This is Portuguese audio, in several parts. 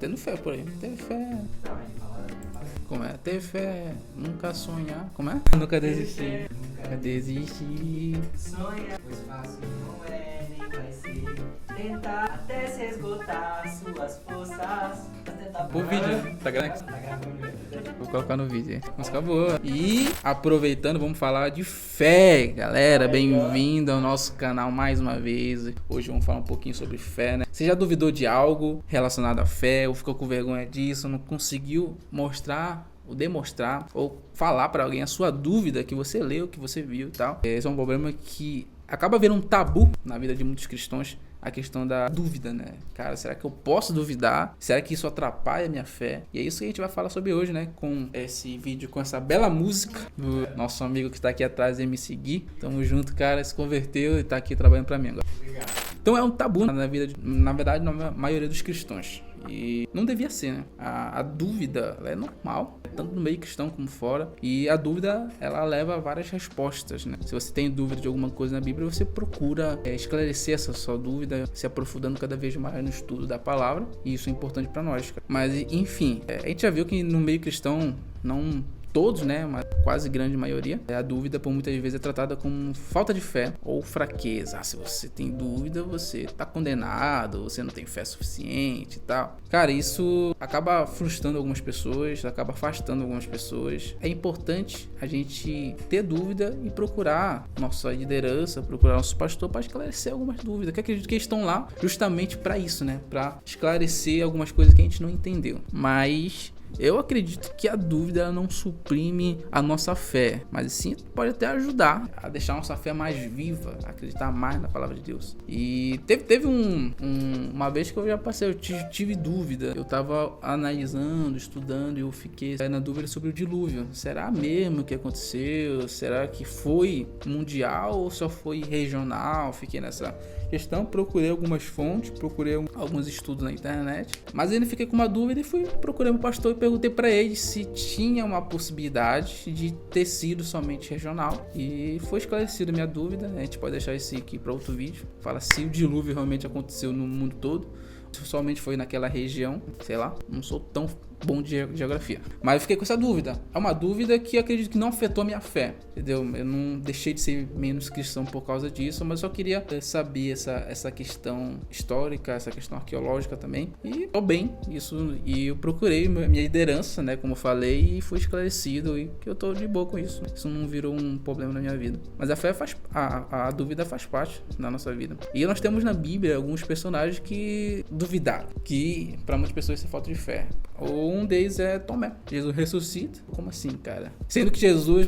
tendo fé por aí. Ter fé. Como é? Ter fé, nunca sonhar. Como é? Nunca desistir. Nunca desistir. Sonha, pois fácil não é, nem vai ser. Tentar até se esgotar suas forças. O vídeo, tá gravando? Tá gravando. Vou colocar no vídeo. Música boa. E aproveitando, vamos falar de fé, galera. Bem-vindo ao nosso canal mais uma vez. Hoje vamos falar um pouquinho sobre fé, né? Você já duvidou de algo relacionado à fé ou ficou com vergonha disso, não conseguiu mostrar ou demonstrar ou falar pra alguém a sua dúvida que você leu, que você viu e tal? Esse é um problema que acaba virando um tabu na vida de muitos cristãos. A questão da dúvida, né? Cara, será que eu posso duvidar? Será que isso atrapalha a minha fé? E é isso que a gente vai falar sobre hoje, né? Com esse vídeo, com essa bela música do nosso amigo que está aqui atrás, MC Gui. Tamo junto, cara, se converteu e tá aqui trabalhando pra mim agora. Obrigado. Então é um tabu na vida, na verdade, na maioria dos cristãos. E não devia ser, né? A dúvida, ela é normal, tanto no meio cristão como fora. E a dúvida, ela leva a várias respostas, né? Se você tem dúvida de alguma coisa na Bíblia, você procura esclarecer essa sua dúvida, se aprofundando cada vez mais no estudo da palavra. E isso é importante para nós, cara. Mas, enfim, a gente já viu que no meio cristão, não todos, né, mas quase grande maioria, a dúvida por muitas vezes é tratada como falta de fé ou fraqueza. Se você tem dúvida, você tá condenado, você não tem fé suficiente e tal. Cara, isso acaba frustrando algumas pessoas, acaba afastando algumas pessoas. É importante a gente ter dúvida e procurar nossa liderança, procurar nosso pastor para esclarecer algumas dúvidas, que acredito que eles estão lá justamente para isso, né, para esclarecer algumas coisas que a gente não entendeu. Mas eu acredito que a dúvida ela não suprime a nossa fé, mas sim pode até ajudar a deixar a nossa fé mais viva, a acreditar mais na palavra de Deus. E teve uma vez que eu já passei, eu tive dúvida. Eu tava analisando, estudando e eu fiquei na dúvida sobre o dilúvio. Será mesmo que aconteceu? Será que foi mundial ou só foi regional? Fiquei nessa questão, procurei algumas fontes, procurei alguns estudos na internet, mas ainda fiquei com uma dúvida e fui procurar meu pastor e perguntei para ele se tinha uma possibilidade de ter sido somente regional, e foi esclarecida a minha dúvida. A gente pode deixar esse aqui para outro vídeo, fala se o dilúvio realmente aconteceu no mundo todo, se somente foi naquela região, sei lá, não sou tão bom de geografia, mas eu fiquei com essa dúvida. É uma dúvida que acredito que não afetou a minha fé, entendeu? Eu não deixei de ser menos cristão por causa disso, mas eu só queria saber essa questão histórica, essa questão arqueológica também, e tô bem, isso, e eu procurei minha liderança, né, como eu falei, e fui esclarecido, e que eu tô de boa com isso. Isso não virou um problema na minha vida, mas a fé a dúvida faz parte da nossa vida. E nós temos na Bíblia alguns personagens que duvidaram, que para muitas pessoas isso é falta de fé. Um deles é Tomé. Jesus ressuscita. Como assim, cara? Sendo que Jesus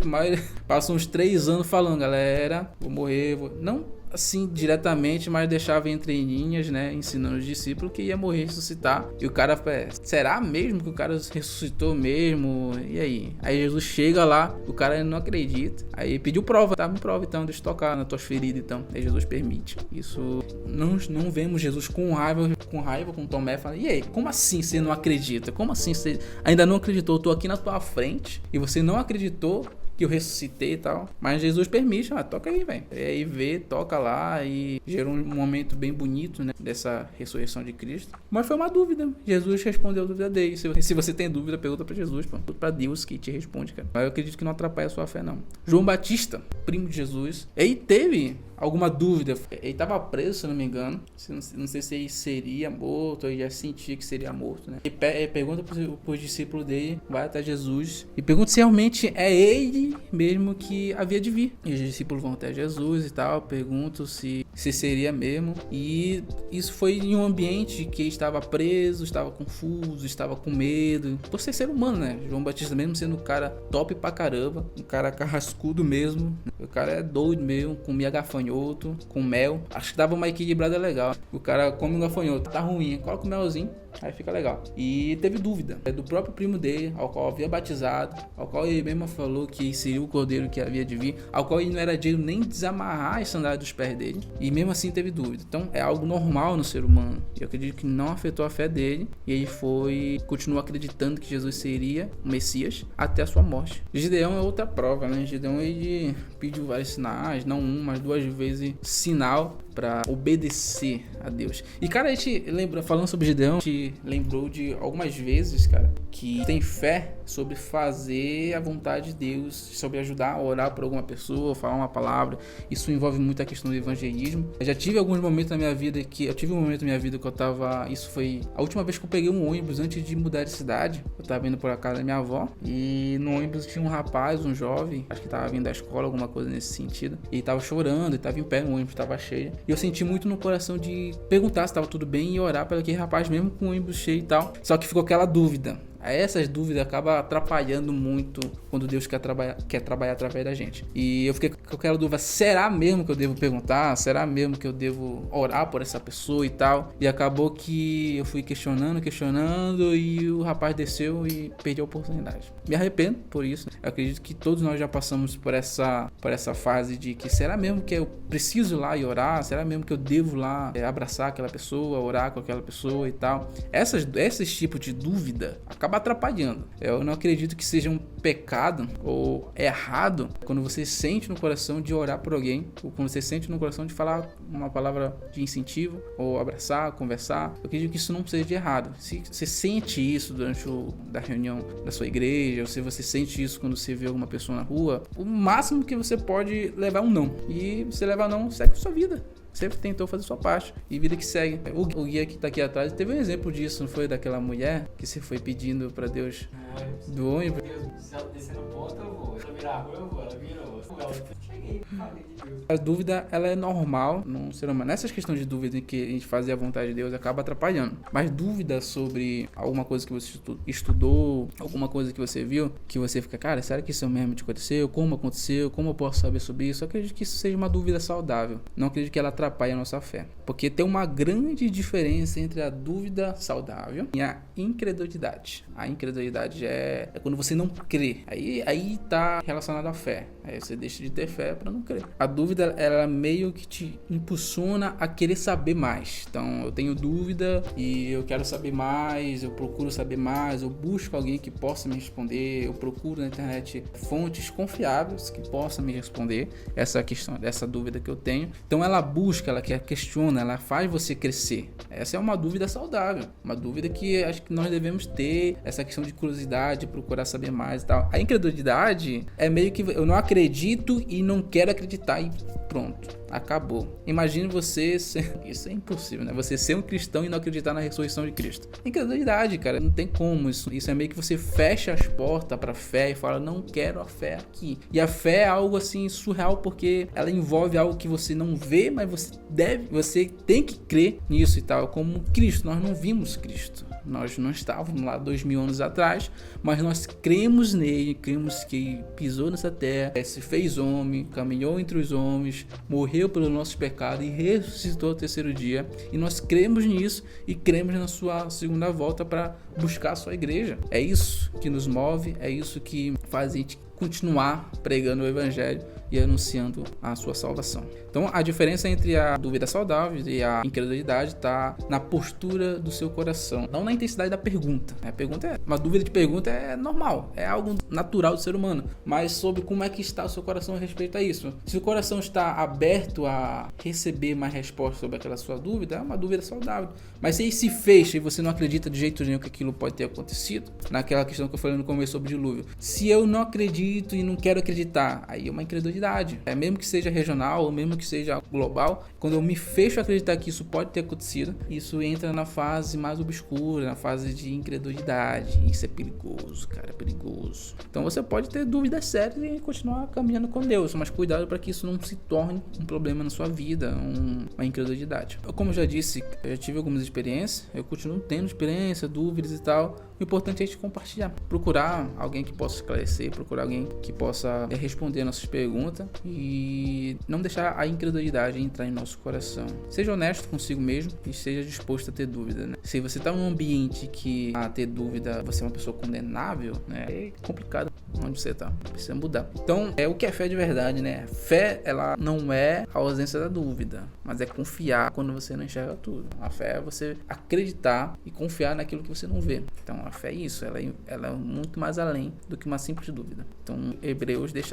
passou uns 3 anos falando, galera, vou morrer, não assim diretamente, mas deixava entre linhas, né, ensinando os discípulos que ia morrer, ressuscitar. E o cara, será mesmo que o cara ressuscitou mesmo? E aí? Aí Jesus chega lá, o cara não acredita. Aí pediu prova, tá? Me prova então, deixa eu tocar nas tuas feridas então. Aí Jesus permite. Isso, não vemos Jesus com raiva com Tomé, fala, e aí, como assim você não acredita? Como assim você ainda não acreditou? Eu tô aqui na tua frente e você não acreditou que eu ressuscitei e tal, mas Jesus permite, toca aí, velho. E aí vê, toca lá e gerou um momento bem bonito, né, dessa ressurreição de Cristo. Mas foi uma dúvida, Jesus respondeu a dúvida dele. Se você tem dúvida, pergunta pra Jesus, pô, pra Deus que te responde, cara. Mas eu acredito que não atrapalha a sua fé, não. João Batista, primo de Jesus, ele teve alguma dúvida, ele estava preso, se não me engano, não sei se ele seria morto, ou ele já sentia que seria morto, né? Ele pergunta para os discípulos dele, vai até Jesus e pergunta se realmente é ele mesmo que havia de vir. E os discípulos vão até Jesus e tal, perguntam se seria mesmo, e isso foi em um ambiente que ele estava preso, estava confuso, estava com medo, por ser humano, né? João Batista mesmo sendo um cara top pra caramba, um cara carrascudo mesmo, o cara é doido mesmo, comia gafanhoto com mel, acho que dava uma equilibrada legal. O cara come um gafanhoto, tá ruim, coloca o melzinho, aí fica legal. E teve dúvida do próprio primo dele, ao qual havia batizado, ao qual ele mesmo falou que seria o cordeiro que havia de vir, ao qual ele não era digno nem desamarrar as sandálias dos pés dele, e mesmo assim teve dúvida. Então é algo normal no ser humano, e eu acredito que não afetou a fé dele, e ele continuou acreditando que Jesus seria o Messias até a sua morte. Gideão é outra prova, né? Gideão ele pediu vários sinais, não um, mas 2 vezes sinal para obedecer a Deus. E, cara, a gente lembra, falando sobre Gideão, a gente lembrou de algumas vezes, cara, que tem fé sobre fazer a vontade de Deus, sobre ajudar a orar por alguma pessoa, falar uma palavra. Isso envolve muito a questão do evangelismo. Eu já tive alguns momentos na minha vida que eu tava, isso foi a última vez que eu peguei um ônibus antes de mudar de cidade. Eu tava indo pra casa da minha avó e no ônibus tinha um rapaz, um jovem, acho que tava vindo da escola, alguma coisa nesse sentido. E ele tava chorando, ele tava em pé, o ônibus tava cheio. E eu senti muito no coração de perguntar se tava tudo bem e orar pelo aquele rapaz mesmo com o ônibus cheio e tal. Só que ficou aquela dúvida. Essas dúvidas acabam atrapalhando muito quando Deus quer trabalhar através da gente. E eu fiquei com aquela dúvida, será mesmo que eu devo perguntar? Será mesmo que eu devo orar por essa pessoa e tal? E acabou que eu fui questionando e o rapaz desceu e perdi a oportunidade. Me arrependo por isso. Eu acredito que todos nós já passamos por essa fase de que será mesmo que eu preciso ir lá e orar? Será mesmo que eu devo lá abraçar aquela pessoa, orar com aquela pessoa e tal? Esses tipos de dúvida acaba atrapalhando. Eu não acredito que seja um pecado ou errado quando você sente no coração de orar por alguém, ou quando você sente no coração de falar uma palavra de incentivo, ou abraçar, conversar. Eu acredito que isso não seja de errado. Se você sente isso durante da reunião da sua igreja, ou se você sente isso quando você vê alguma pessoa na rua, o máximo que você pode levar um não. E você levar não, segue a sua vida. Você tentou fazer sua parte e vida que segue. O guia que tá aqui atrás teve um exemplo disso, não foi? Daquela mulher que se foi pedindo pra Deus do ônibus. Se ela descer no ponto, eu vou. Se ela virar a rua, eu vou. Ela virou. Cheguei, falei de Deus. A dúvida, ela é normal num ser humano. Nessas questões de dúvida em que a gente fazer a vontade de Deus acaba atrapalhando. Mas dúvida sobre alguma coisa que você estudou, alguma coisa que você viu, que você fica, cara, será que isso mesmo aconteceu? Como aconteceu? Como eu posso saber sobre isso? Eu acredito que isso seja uma dúvida saudável. Não acredito que ela atrapalhe a nossa fé. Porque tem uma grande diferença entre a dúvida saudável e a incredulidade. A incredulidade é quando você não crê. Aí tá relacionado à fé. Aí você deixa de ter fé para não crer. A dúvida, ela meio que te impulsiona a querer saber mais. Então, eu tenho dúvida e eu quero saber mais, eu procuro saber mais, eu busco alguém que possa me responder, eu procuro na internet fontes confiáveis que possam me responder essa questão, essa dúvida que eu tenho. Então, ela busca, ela questiona, ela faz você crescer. Essa é uma dúvida saudável, uma dúvida que acho que nós devemos ter, essa questão de curiosidade, procurar saber mais e tal. A incredulidade é meio que eu não acredito e não quero acreditar e pronto, acabou. Imagine você ser... Isso é impossível, né? Você ser um cristão e não acreditar na ressurreição de Cristo. Incredulidade, cara, não tem como isso. Isso é meio que você fecha as portas pra fé e fala, não quero a fé aqui. E a fé é algo assim surreal porque ela envolve algo que você não vê, mas você tem que crer nisso e tal. Como Cristo, nós não vimos Cristo. Nós não estávamos lá 2000 anos atrás, mas nós cremos nele, cremos que pisou nessa terra, se fez homem, caminhou entre os homens, morreu pelos nossos pecados e ressuscitou ao terceiro dia. E nós cremos nisso e cremos na sua segunda volta para buscar a sua igreja. É isso que nos move, é isso que faz a gente continuar pregando o evangelho e anunciando a sua salvação. Então, a diferença entre a dúvida saudável e a incredulidade está na postura do seu coração, não na intensidade da pergunta. Uma dúvida de pergunta é normal, é algo natural do ser humano, mas sobre como é que está o seu coração a respeito a isso. Se o coração está aberto a receber mais respostas sobre aquela sua dúvida, é uma dúvida saudável. Mas se ele se fecha e você não acredita de jeito nenhum que aquilo pode ter acontecido, naquela questão que eu falei no começo sobre o dilúvio, se eu não acredito e não quero acreditar, aí é uma incredulidade. Mesmo que seja regional ou mesmo que seja global, quando eu me fecho a acreditar que isso pode ter acontecido, isso entra na fase mais obscura, na fase de incredulidade. Isso é perigoso, cara, é perigoso. Então você pode ter dúvidas sérias e continuar caminhando com Deus, mas cuidado para que isso não se torne um problema na sua vida, uma incredulidade. Como eu já disse, eu já tive algumas experiências, eu continuo tendo experiência, dúvidas e tal. O importante é a gente compartilhar, procurar alguém que possa esclarecer, procurar alguém que possa responder nossas perguntas e não deixar a incredulidade entrar em nosso coração. Seja honesto consigo mesmo e esteja disposto a ter dúvida, né? Se você está em um ambiente que a ter dúvida você é uma pessoa condenável, né? É complicado. onde você tá. Precisa mudar. Então, o que é fé de verdade, né? Fé, ela não é a ausência da dúvida, mas é confiar quando você não enxerga tudo. A fé é você acreditar e confiar naquilo que você não vê. Então, a fé é isso. Ela é muito mais além do que uma simples dúvida. Então,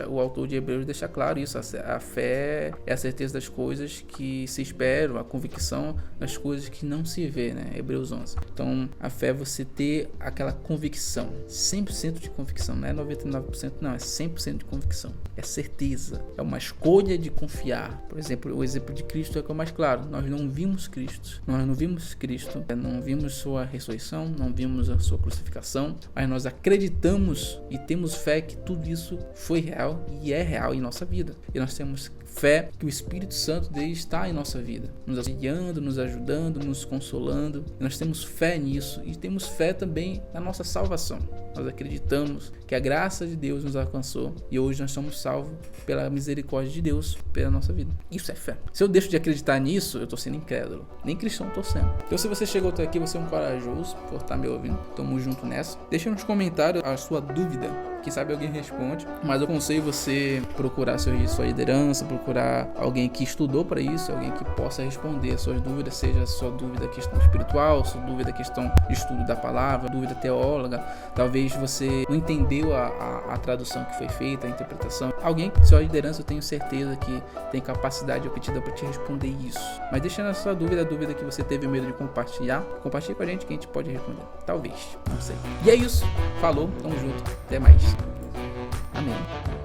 o autor de Hebreus deixa claro isso. A fé é a certeza das coisas que se esperam, a convicção das coisas que não se vê, né? Hebreus 11. Então, a fé é você ter aquela convicção, 100% de convicção, não é 99%, não, é 100% de convicção. É certeza, é uma escolha de confiar. Por exemplo, o exemplo de Cristo é o que é mais claro. Nós não vimos Cristo, não vimos sua ressurreição, não vimos a sua crucificação, mas nós acreditamos e temos fé que tudo isso foi real e é real em nossa vida. E nós temos fé que o Espírito Santo dele está em nossa vida, nos guiando, nos ajudando, nos consolando. E nós temos fé nisso e temos fé também na nossa salvação. Nós acreditamos que a graça de Deus nos alcançou e hoje nós somos salvos pela misericórdia de Deus pela nossa vida. Isso é fé. Se eu deixo de acreditar nisso, eu estou sendo incrédulo. Nem cristão estou sendo. Então, se você chegou até aqui, você é um corajoso por estar me ouvindo. Tamo junto nessa. Deixa nos comentários a sua dúvida. Quem sabe alguém responde. Mas eu aconselho você procurar sua liderança, procurar alguém que estudou para isso, alguém que possa responder as suas dúvidas, seja a sua dúvida questão espiritual, sua dúvida questão de estudo da palavra, dúvida teóloga. Talvez você não entendeu a tradução que foi feita, a interpretação. Alguém, sua liderança, eu tenho certeza que tem capacidade ou aptidão para te responder isso. Mas deixando a sua dúvida, a dúvida que você teve medo de compartilhar, compartilhe com a gente que a gente pode responder. Talvez, não sei. E é isso. Falou, tamo junto. Até mais. Amém.